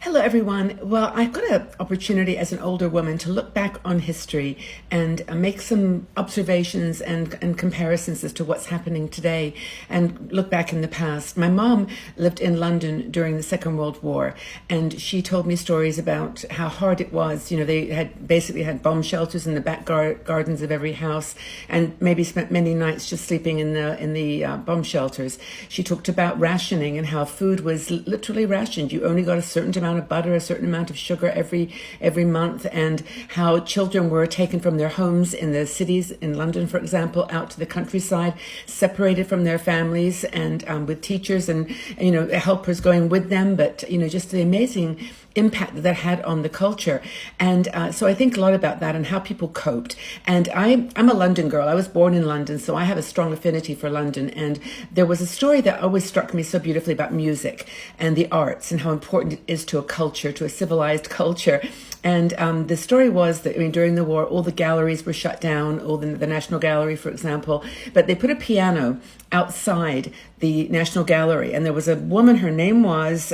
Hello, everyone. Well, I've got an opportunity as an older woman to look back on history and make some observations and comparisons as to what's happening today and look back in the past. My mom lived in London during the Second World War, and she told me stories about how hard it was. You know, they had basically had bomb shelters in the back gardens of every house and maybe spent many nights just sleeping in the bomb shelters. She talked about rationing and how food was literally rationed. You only got a certain amount of butter, a certain amount of sugar every month, and how children were taken from their homes in the cities, in London, for example, out to the countryside, separated from their families, and with teachers and helpers going with them. But just the amazing impact that had on the culture. And so I think a lot about that and how people coped. And I'm a London girl. I was born in London, so I have a strong affinity for London. And there was a story that always struck me so beautifully about music and the arts and how important it is to a culture, to a civilized culture. And the story was that during the war, all the galleries were shut down, all the National Gallery, for example, but they put a piano outside the National Gallery. And there was a woman, her name was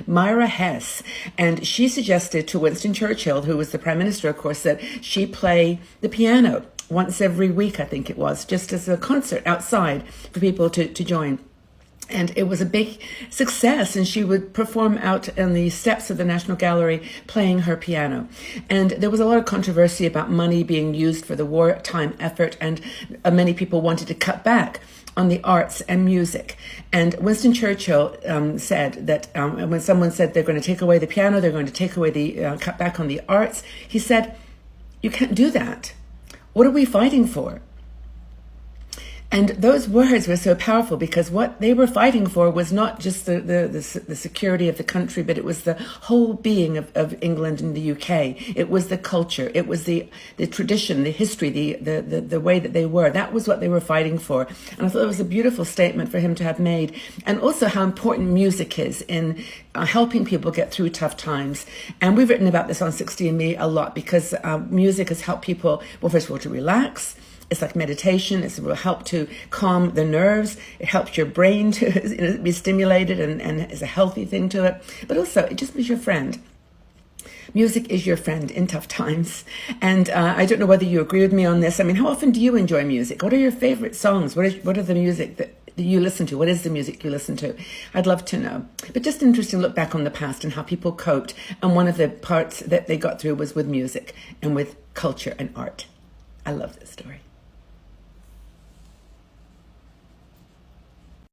Myra Hess, and she suggested to Winston Churchill, who was the Prime Minister, of course, that she play the piano once every week, I think it was, just as a concert outside for people to join. And it was a big success, and she would perform out on the steps of the National Gallery playing her piano. And there was a lot of controversy about money being used for the wartime effort, and many people wanted to cut back on the arts and music. And Winston Churchill said that when someone said they're going to take away the piano, they're going to take away the cut back on the arts, he said, "You can't do that. What are we fighting for?" And those words were so powerful because what they were fighting for was not just the security of the country, but it was the whole being of England and the UK. It was the culture. It was the tradition, the history, the way that they were. That was what they were fighting for. And I thought it was a beautiful statement for him to have made. And also how important music is in helping people get through tough times. And we've written about this on 60andMe a lot because music has helped people, well, first of all, to relax. It's like meditation. It will help to calm the nerves. It helps your brain to be stimulated and is a healthy thing to it. But also, it just is your friend. Music is your friend in tough times. And I don't know whether you agree with me on this. I mean, how often do you enjoy music? What are your favorite songs? What are the music that you listen to? What is the music you listen to? I'd love to know. But just interesting to look back on the past and how people coped. And one of the parts that they got through was with music and with culture and art. I love this story.